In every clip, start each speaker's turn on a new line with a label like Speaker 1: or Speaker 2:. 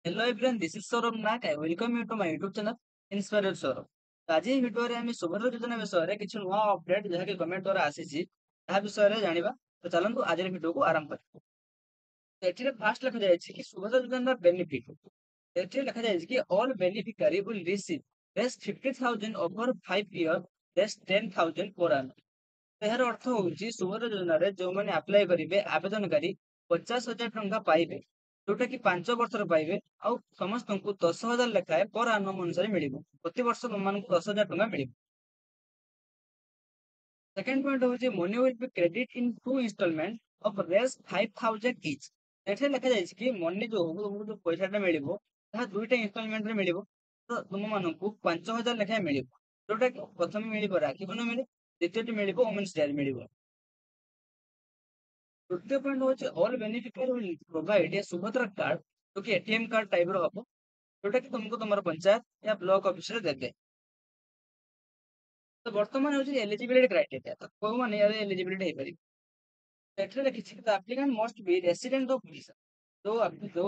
Speaker 1: Hello everyone, this is Saurabh Nag. I welcome you to my YouTube channel Inspired Saurabh। तो आज video आम सुभद्रा योजना विषय किसी नुआ अपडेट जहाँकि गवर्नमेंट द्वारा आसी विषय जाना। तो चलतु आज भिडियो को आरंभ कर। तो फास्ट लिखा जाए कि सुभद्रा योजना बेनिफिट लिखा जाए कि all beneficiary will receive Rs 50,000 over 5 year Rs 10,000 per annum। यार अर्थ हूँ सुभद्रा योजना जो मैंने अप्लाई करेंगे आवेदनकारी 50,000 टंका पाइबे जोटा कि 5 वर्ष पाइबे आउ समस्त को 10,000 लेखाएं पर आनम अनुसार मिल प्रति वर्ष तुम 10,000 टंका मिल। सेकेंड पॉइंट हूँ money will be credit in 2 instalment of रेस 5,000 इच। एठे लिखा जाए कि मनी जो हो तुमको जो पैसा मिल दुईटा इंस्टॉलमेंट रे मिल तो तुम मानक 5,000 लेखाएं मिल जोटा कि प्रथम मिल राखी पूर्णिमा द्वितीय मिल वोमेन्स डे मिल। तृतीय पॉइंट हूँ all beneficiary will provide a Subhadra card जो कि एटीएम कार्ड टाइप हम जोटा कि तुमको तुम पंचायत या ब्लॉक ऑफिस रे देते। तो वर्तमान हूँ एलिजिबिलिटी क्राइटेरिया तो कौ मैंने एलिजिबिलिटी हो पारे एठरे लिखी the applicant must be resident of Odisha. जो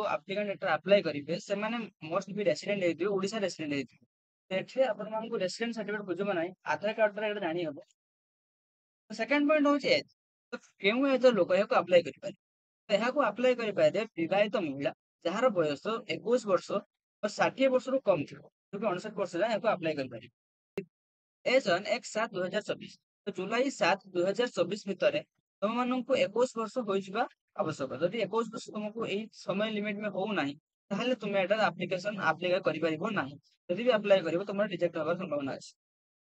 Speaker 1: एप्लिकेंट एटर अप्लाई करेंगे से मस्ट बी रेसिडेंट होइथिबे ओडिशा रेसिडेंट होइथिबे। एठरे अपन मानक रेसिडेंट सर्टिफिकेट खोजबा नाही आधार कार्ड रे एटा जानि हबो। सेकंड पॉइंट हूँ एज तो केउ एज लोक याको अप्लाई करि पारे तो यहाँ अप्लाई करें विवाहित महिला जार बयस 21 वर्ष और 60 वर्ष रु कम थी जो कि 59 वर्ष जाए अप्लाई करें। एज ऑन 1/7/2024 तो जुलाई 7/2024 भितर तुम मानक 21 वर्ष हो आवश्यक जदि 21 वर्ष तुमको यही समय लिमिट में हो ना तुम एप्लिकेशन अप्लाई कर जदि भी अप्लाई कर तुम रिजेक्ट होगा संभावना अच्छी।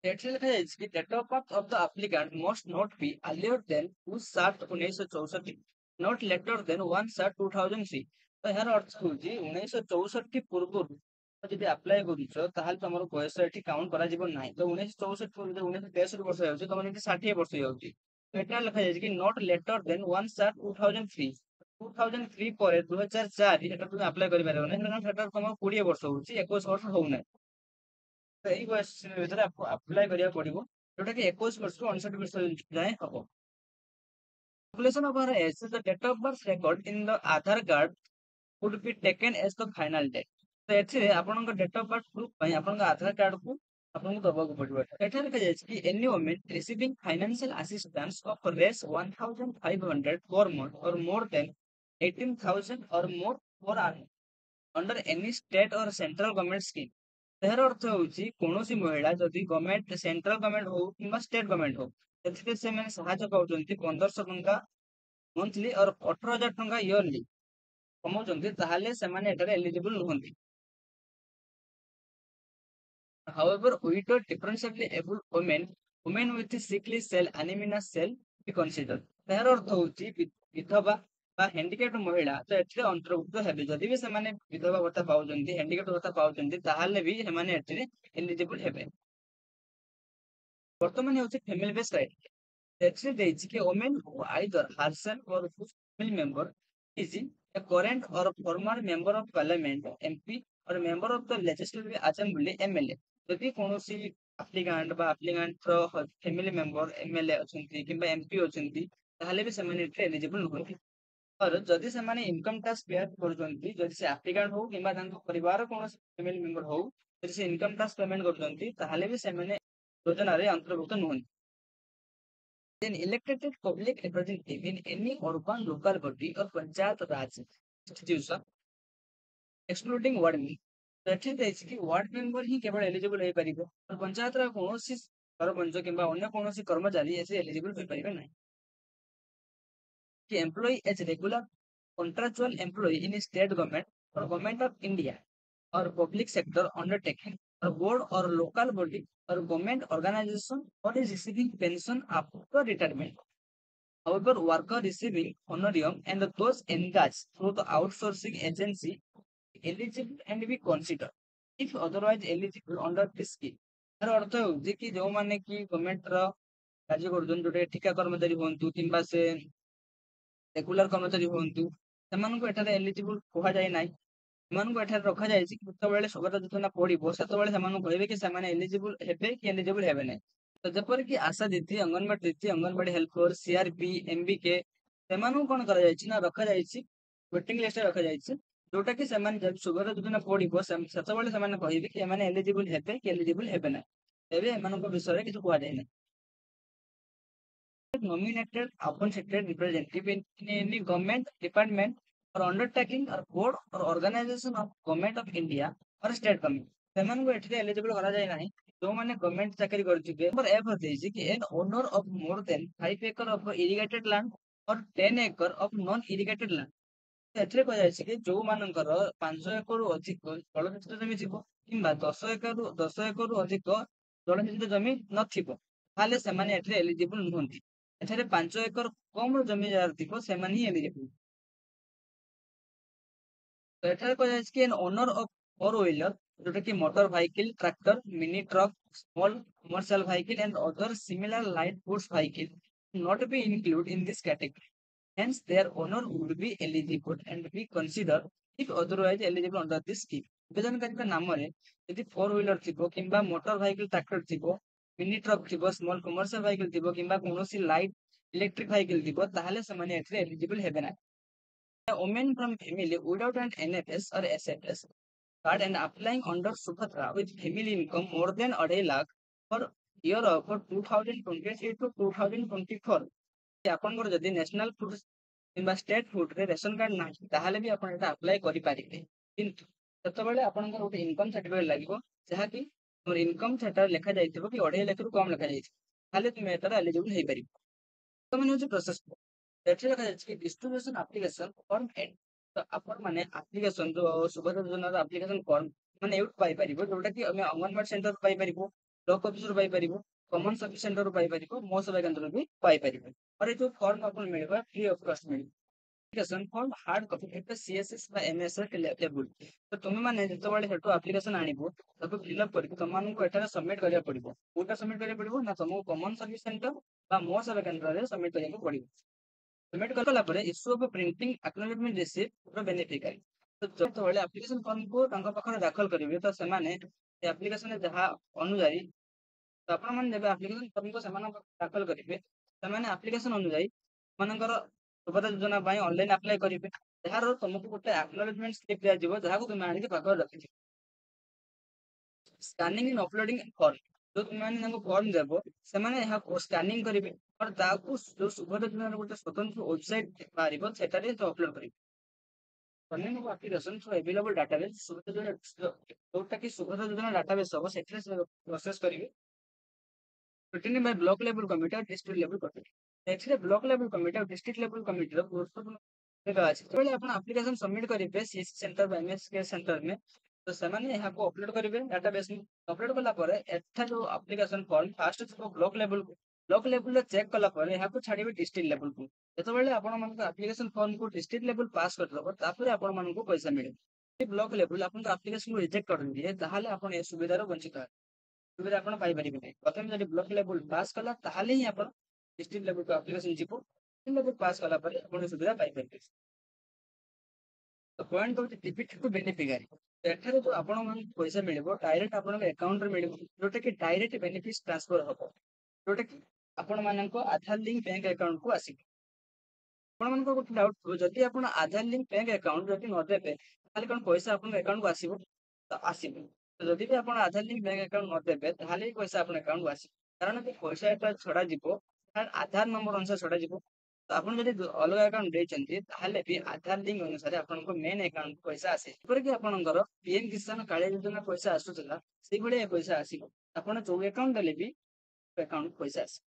Speaker 1: Actually, लिखा है इसकी date of birth of the applicant must not be earlier than 2/7/1964, not later than 1/7/2003। तो यार अर्थ हूँ 1964 पूर्व जब अप्लाई कर तुम बयस ये काउंट कर तो 1964 पूर्व 1963 वर्ष हो तुम 60 वर्ष हो लिखा जाए कि नॉट लेटर देन 1/7/2003। 2003 पर 2004 तुम अप्लाई कर तुम 20 वर्ष हो 21 वर्ष होना तो यही बयस भर आपको अप्लाई करा पड़ो जोटा कि 21 वर्ष रु 59 वर्ष जाए हम। Calculation of our age, the date of birth record in the Aadhaar card would be taken as the final date। तो एथिरे आपनका डेट ऑफ बर्थ प्रूफ पई आपनका आधार कार्ड को आपनको दबाको पड़िबो। एठा लिखा जाय कि any woman receiving financial assistance of Rs 1,500 per month और more than 18,000 और मोर पर annum अंडर एनी स्टेट और सेंट्रल गवर्नमेंट स्कीम। यार अर्थ हूँ कौन महिला जदि गवर्नमेंट सेंट्रल गवर्नमेंट हो कि स्टेट गवर्नमेंट हो से पाँच 1500 टंका मंथली और 18,000 टंका इयरली कमाउं एलिजिबल नुहति। However, widow differentially able women with sickly cell anemia cell be considered। यार अर्थ हूँ विधवा बा हैंडिकैप्ड महिला तो एथिरे अंतर्भुक्त हेबे जदि भी सेमाने विधवा भत्ता पाउचंती हैंडिकैप्ड भत्ता पाउचंती ताहाले भी सेमाने एथिरे एलिजिबल हेबे। वर्तमान हूँ फैमिली बेस्ड क्राइटेरिया एथिरे देछि कि वुमेन हु आइदर हरसेल्फ और whose family member is a current or former member of parliament MP और member of the legislative assembly MLA जदि कौनसी एप्लिकेंट बा एप्लिकेंट रो फैमिली मेंबर MLA अछंती किंबा MP अछंती ताहाले भी सेमाने एथिरे एलिजिबल नुहति। और जदि सेमाने इनकम टैक्स पे करछंती जदि से एप्लिकेंट हो किंबा तांको परिवार कौनसी फैमिली मेंबर हो जदि से इनकम टैक्स पेमेंट करछंती ताहाले भी सेमाने योजना रे अंतर्भुक्त नुहति। Then elected public representative in any urban local body or panchayat raj institution excluding ward member तो एठी देछि कि वार्ड मेंबर ही केवल एलिजिबल होई परिबो और पंचायत रा कोनोसी सरपंच किंबा अन्य कोनोसी कर्मचारी ऐसे एलिजिबल होई परिबे नै। कि employee as regular contractual employee in state government or government of India or public sector undertaking or board or local body or government organization or is receiving pension after retirement। However, worker receiving honorarium and those engaged through the outsourcing agency eligible and be considered if otherwise eligible under this scheme। यार अर्थ होउछि कि जो माने कि government रो कार्य करजन जोटे ठिका कर्मचारी होंतु किंबा से रेगुलर कर्मचारी होंतु ସେମାନଙ୍କୁ ଏଠାରେ ଏଲିଜିବୁଲ କୁହାଯାଏ ନାହିଁ। ସେମାନଙ୍କୁ ଏଠାରେ ରଖାଯାଇଛି କି ଯେତେବେଳେ ସୁଭଦ୍ରା ଯୋଜନା ପଡିବ ସେତେବେଳେ ସେମାନଙ୍କୁ କହିବେ କି ସେମାନେ ଏଲିଜିବୁଲ ହେବେ କି ଏଲିଜିବୁଲ ହେବେ ନାହିଁ। ତ ଯେପରିକି ଆଶା ଦିଦି ଅଙ୍ଗନବାଡି ହେଲ୍ପର CRP MBK ସେମାନଙ୍କୁ କଣ କରାଯାଇଛି ନା ରଖାଯାଇଛି ୱେଟିଂ ଲିଷ୍ଟରେ ରଖାଯାଇଛି जोटा कि सुभद्रा योजना पड़ो से कहे कि एलिजिबल हेबे कि एलिजिबल हेबे ना तेरे एम विषय किसी कहुए nominated appointed representative in any government department or undertaking or board or organization of government of India or state government ସେମାନଙ୍କୁ ଏଠିରେ ଏଲିଜିବଲ କରାଯାଏ ନାହିଁ ଯୋଉମାନେ ଗଭର୍ଣ୍ଣମେଣ୍ଟ ଚାକିରି କରିଥିବେ ନମ୍ବର ଏଫ ଦେଇଛି କି an owner of more than 5 acre of irrigated land or 10 acre of non irrigated land ଏଥିରେ କୁହାଯାଇଛି କି ଯୋଉମାନଙ୍କର 5 ଏକରରୁ ଅଧିକ ଜଳସେଚିତ ଜମି ଥିବ କିମ୍ବା 10 ଏକରରୁ ଅଧିକ ଜଳସେଚିତ ଜମି ନଥିବ ତାହେଲେ ସେମାନେ ଏଥିରେ ଏଲିଜିବଲ ନୁହନ୍ତି ଏଠାରେ 5 ଏକର କମ ଜମି ଯାହାର ଥିବ ସେମାନେ ହିଁ ଏଲିଜିବଲ तो एठारे कुहाଯାଇଛି कि an owner of four wheeler जोटा कि motor vehicle tractor mini truck small commercial vehicle and other similar light goods vehicle not be included in this category hence their owner would be eligible and be considered if otherwise eligible under this scheme ଆବେଦନକାରୀଙ୍କ ନାମରେ ଯଦି four wheeler ଥିବ କିମ୍ବା motor vehicle tractor ଥିବ mini truck ଥିବ small commercial vehicle ଥିବ କିମ୍ବା କୌଣସି light electric vehicle ଥିବ ତାହେଲେ ସେମାନେ ଏଥିରେ eligible ହେବେ ନାହିଁ a woman from family without an NFS or SFS card and applying under Subhatra with family income more than 2.5 lakh for year of 2023 to 2024 ଆପଣଙ୍କର ଯଦି ନ୍ୟାସନାଲ ଫୁଡ କିମ୍ବା ଷ୍ଟେଟ୍ ଫୁଡରେ ରେସନ କାର୍ଡ ନାହିଁ ତାହେଲେ ବି ଆପଣ ଏଟା ଆପ୍ଲାଏ କରିପାରିବେ କିନ୍ତୁ ସେତେବେଳେ ଆପଣଙ୍କର ଗୋଟେ ଇନକମ୍ ସାର୍ଟିଫିକେଟ ଲାଗିବ ଯାହାକି ତୁମର ଇନକମ୍ ସେଟା ଲେଖାଯାଇଥିବ କି 2.5 ଲକ୍ଷରୁ କମ ଲେଖାଯାଇଥିବ ତାହେଲେ ତୁମେ ଏଟାର ଏଲିଜିବଲ ହେଇପାରିବ ବର୍ତ୍ତମାନ ହେଉଛି ପ୍ରୋସେସ ଏଠି ଲେଖାଯାଇଛି କି ଡିଷ୍ଟ୍ରିବ୍ୟୁସନ ଆପ୍ଲିକେସନ ଫର୍ମ ଏଣ୍ଡ ତ ଆପଣ ମାନେ ଆପ୍ଲିକେସନ ଯୋଉ ସୁଭଦ୍ରା ଯୋଜନାର ଆପ୍ଲିକେସନ ଫର୍ମ ମାନେ ଏଇଠୁ ପାଇପାରିବ ଯୋଉଟା କି ଆମେ ଅଙ୍ଗନବାଡି ସେଣ୍ଟରରୁ ପାଇପାରିବ ବ୍ଲକ ଅଫିସରୁ ପାଇପାରିବ କମନ ସର୍ଭିସ ସେଣ୍ଟରରୁ ପାଇପାରିବ ମୋ ସେବା କେନ୍ଦ୍ରରୁ ବି ପାଇପାରିବ और ये जो फॉर्म आपको मिलेगा फ्री ऑफ कॉस्ट मिलेगा एप्लिकेशन फॉर्म हार्ड कॉपी एटा सीएसएस बा एमएसआर के लेबल तो तुम माने जेतबेले हेटु एप्लिकेशन आनिबो ताको फिल अप करके तुम मानन को एटारे सबमिट करिया पड़िबो कोटा सबमिट करिया पड़िबो ना तुमको कॉमन सर्विस सेंटर बा मो सेवा केंद्र रे सबमिट करिया पड़िबो सबमिट करला परे issue of printing acknowledgement receipt और बेनिफिशियरी तो जेतबेले एप्लिकेशन फॉर्म को तांका पाखरे दाखल करिवे तो से माने एप्लिकेशन जहा अनुसारी तो आपण माने जब एप्लिकेशन फॉर्म को समान दाखल करिवे ସେମାନେ ଆପ୍ଲିକେସନ ଅନୁଯାୟୀ ସେମାନଙ୍କର ସୁଭଦ୍ରା ଯୋଜନା ପାଇଁ ଅନଲାଇନ ଆପ୍ଲାଏ କରିବେ ଯାହାର ତମକୁ ଗୋଟେ ଆକ୍ନୋଲେଜମେଣ୍ଟ ସ୍ଲିପ୍ ଦିଆଯିବ ଯାହାକୁ ତୁମେ ଆଣିକି ପାଖରେ ରଖିଥିବ ସ୍କାନିଂ ଆଣ୍ଡ ଅପଲୋଡିଂ ଫର୍ମ ଯୋଉ ତୁମେ ମାନେ ତାଙ୍କୁ ଫର୍ମ ଦେବ ସେମାନେ ଏହାକୁ ସ୍କାନିଂ କରିବେ और ତାକୁ ଯୋଉ ସୁଭଦ୍ରା ଯୋଜନାର ଗୋଟେ ସ୍ୱତନ୍ତ୍ର ୱେବସାଇଟ ବାହାରିବ ସେଟାରେ ଅପଲୋଡ କରିବେ Running of application through available database ଯୋଉଟା କି ସୁଭଦ୍ରା ଯୋଜନା ଡାଟାବେସ୍ ହବ ସେଥିରେ ପ୍ରୋସେସ କରିବେ written by block level committee or district level committee ଏଥିରେ ବ୍ଲକ ଲେଭଲ କମିଟି ଆଉ ଡିଷ୍ଟ୍ରିକ୍ଟ ଲେଭଲ କମିଟିର ଗୁରୁତ୍ୱପୂର୍ଣ୍ଣ ଭୂମିକା ଅଛି ଯେତେବେଳେ ଆପଣ ଆପ୍ଲିକେସନ ସବମିଟ କରିବେ ସିଏସି ସେଣ୍ଟର ବା ଏମଏସକେ ସେଣ୍ଟରରେ ତ ସେମାନେ ଏହାକୁ ଅପଲୋଡ କରିବେ ଡାଟାବେସ୍ ଅପଲୋଡ କଲା ପରେ ଏଠା ଯୋଉ ଆପ୍ଲିକେସନ ଫର୍ମ ଫାଷ୍ଟ ଥିବ ବ୍ଲକ ଲେଭଲରେ ଚେକ୍ କଲା ପରେ ଏହାକୁ ଛାଡିବେ ଡିଷ୍ଟ୍ରିକ୍ଟ ଲେଭଲକୁ ଯେତେବେଳେ ଆପଣମାନଙ୍କ ଆପ୍ଲିକେସନ ଫର୍ମକୁ ଡିଷ୍ଟ୍ରିକ୍ଟ ଲେଭଲ ପାସ୍ କରିଦେବ ତାପରେ ଆପଣମାନଙ୍କୁ ପଇସା ମିଳିବ ଯଦି ବ୍ଲକ ଲେଭଲ ଆପଣଙ୍କ ଆପ୍ଲିକେସନକୁ ରିଜେକ୍ଟ କରିଦିଏ ତାହେଲେ ଆପଣ ଏ ସୁବିଧାରୁ ବଞ୍ଚିତ ହେବେ ସୁବିଧା ଆପଣ ପାଇପାରିବେ ନାହିଁ ପ୍ରଥମେ ଯଦି ବ୍ଲକ ଲେଭଲ ପାସ୍ କଲା ତାହେଲେ ହିଁ ଆପଣ डिस्ट्रिक्ट लेवल को एप्लिकेशन जीपो इन लेवल पास कला पर आपण सुविधा पाई परिबे तो पॉइंट होती डिबिट टू बेनिफिशियरी एठारे जो आपण मन पैसा मिलिबो डायरेक्ट आपण अकाउंट रे मिलिबो जोटा कि डायरेक्ट बेनिफिट ट्रांसफर होबो जोटा कि आपण मानन को आधार लिंक बैंक अकाउंट को आसी आपण मन को गोटे डाउट जदि आपण आधार लिंक बैंक अकाउंट जदि न देबे ताले कोन पैसा आपण अकाउंट को आसीबो तो आसीबो जदि भी आपण आधार लिंक बैंक अकाउंट न देबे ताले पैसा आपण अकाउंट को आसी कारण कि पैसा एटा छडा जीवो आधार नंबर अनुसार छड़ा जीवो तो आपण जदि अलग अकाउंट देचंती ताहले भी आधार लिंक अनुसार आपनको मेन अकाउंट को पैसा आसे पर कि आपनकर पीएम किसान काळे योजना पैसा आसुतला सेही भले पैसा आसीबो आपण जो अकाउंट देले भी अकाउंट पैसा आसे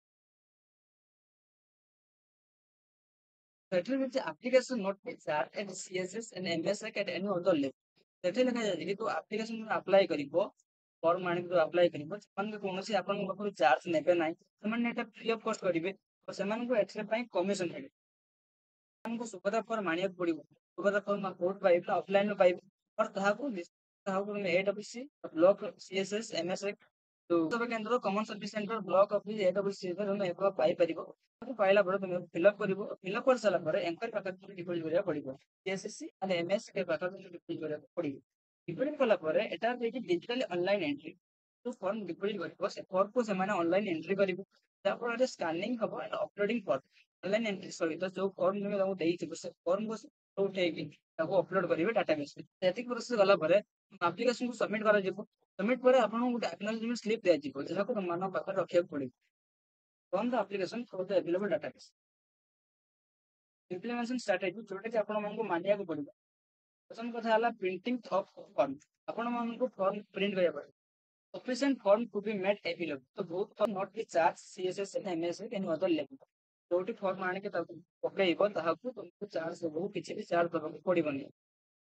Speaker 1: सेटल विथ एप्लीकेशन नोट पैसा and CSS and MSA at any other level settle लिखा जाय कि तो एप्लीकेशन अप्लाई करिवो फॉर्म मानिक जो अप्लाई करिवो मन कोनोसी आपन पाखरु चार्ज नेबे नाही ସେମାନେ ଏଟା ଫ୍ରି ଅଫ୍ କଷ୍ଟ କରିବେ ତ ସେମାନଙ୍କୁ ଏଥିରେ ପାଇଁ କମିଶନ ମିଳିବ ସେମାନଙ୍କୁ ସୁଭଦ୍ରା ଫର୍ମ ଆଣିବାକୁ ପଡିବ ସୁଭଦ୍ରା ଫର୍ମ କୋର୍ଟ ପାଇବେ ଅଫଲାଇନ ପାଇବେ और ତାହାକୁ ଏଡବ୍ଲ୍ୟୁସି ବ୍ଲକ ସିଏସଏସ୍ ଏମଏସଏ ସେବା କେନ୍ଦ୍ର common service centre block office AWC ତମେ ଏକ ପାଇପାରିବ ତାକୁ ପାଇଲା ପରେ ତମେ ଫିଲ୍ଅପ୍ କରିବ ଫିଲ୍ଅପ୍ କରିସାରିଲା ପରେ ଏଙ୍କରି ପାଖରେ ଡିପୋଜିଟ୍ କରିବାକୁ ପଡିବ ସିଏସଏସସି અને ଏମଏସଏ ପାଖରେ ଡିପୋଜିଟ୍ କରିବାକୁ ପଡିବ ଡିପୋଜିଟ୍ କଲା ପରେ ଏଟା ଦେଇକି ଡିଜିଟାଲି ଅନଲାଇନ ଏଣ୍ଟ୍ରି जो फॉर्म डिपोजिट करिवो से फॉर्म को सेमाने ऑनलाइन एंट्री करिवो तापर स्कैनिंग हबो and uploading form online entry सहित जो फॉर्म तुम देइथिबो से फॉर्म को उठेଇकी अपलोड करेंगे डाटाबेस में ये प्रोसेस गला आप्लिकेशन को सबमिट कर सबमिट पर आपको गोटे एक्नॉलेजमेंट स्लिप दिया जहाँ को तुम पाखे रखा पड़े from the application for the available database implementation strategy जोटा कि आपको मानिया पड़ो प्रथम कथा है प्रिंटिंग ऑफ फॉर्म आपको फॉर्म प्रिंट करा पड़े sufficient form to be made available तो बहुत form not be charge CSS and MS any other level जोटी फॉर्म आने के तब पकेइबो ताहाकू तुमको चार्ज देबो किछि भी चार्ज देबो पड़िबोनी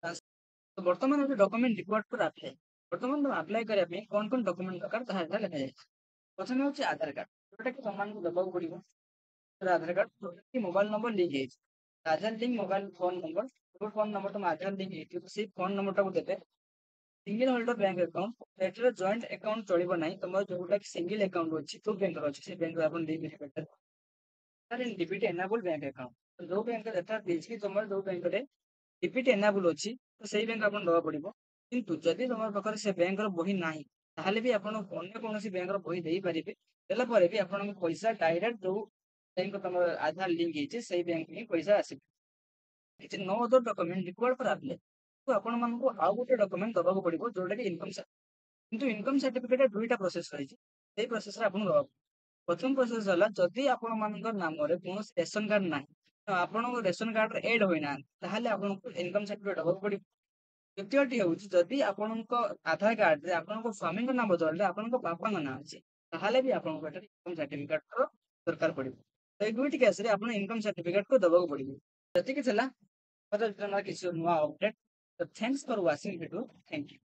Speaker 1: तो वर्तमान जो डॉक्यूमेंट रिक्वायर्ड फॉर अप्लाई वर्तमान तुम अप्लाई करिया पे कोन डॉक्यूमेंट दरकार ताहा एटा लिखा जाय प्रथम होछि आधार कार्ड जोटा कि समान को देबो पड़िबो आधार कार्ड जोटा कि मोबाइल नंबर लिंक है आधार लिंक मोबाइल फोन नंबर तुम आधार लिंक है तो से फोन नंबर को देबे सिंगल होल्डर बैंक अकाउंट एटर जॉइंट अकाउंट चलिबो नाही तमर जोटा कि सिंगल अकाउंट अछि तो बैंक अछि से बैंक अपन दे भी बेटर सर इन डीबीटी एनेबल बैंक अकाउंट जो बैंक एटा बेसिकली तमर जो बैंक रे डीबीटी एनेबल अछि तो सेही बैंक अपन दवा पड़िबो किंतु जदि तमर प्रकार से बैंक रो बही नाही ताहाले भी अपन अन्य कोनोसी बैंक रो बही देई परिबे देला परे भी अपन पैसा डायरेक्ट जो बैंक तमर आधार लिंक हिचे सेही बैंक में पैसा आसी it's no other document required for apply तो आपण मानको आउ गोटे डॉक्यूमेंट दबाको पड़िबो जोटा कि इनकम किंतु इनकम सर्टिफिकेट दुईटा प्रोसेस रही से प्रोसेस आपन दबा प्रथम प्रोसेस है जदि आपण मानकर नाम रे कोनोसी रेशन कार्ड नाही तो आपण रेशन कार्ड रे ऐड होइना ताहाले आपण इनकम सर्टिफिकेट दबाको पड़िबो द्वितीयटी होउछि जदि आपण आधार कार्ड रे आपण स्वामी नाम बदलले आपण बापा नाम अछि ताहाले भी आपण इनकम सर्टिफिकेट रो दरकार पड़िबो तो दुईटी केस रे आपण इनकम सर्टिफिकेट को दबाको पड़िबो जति कि छला मतलब किसी नुआ अपडेट तो thanks for watching video thank you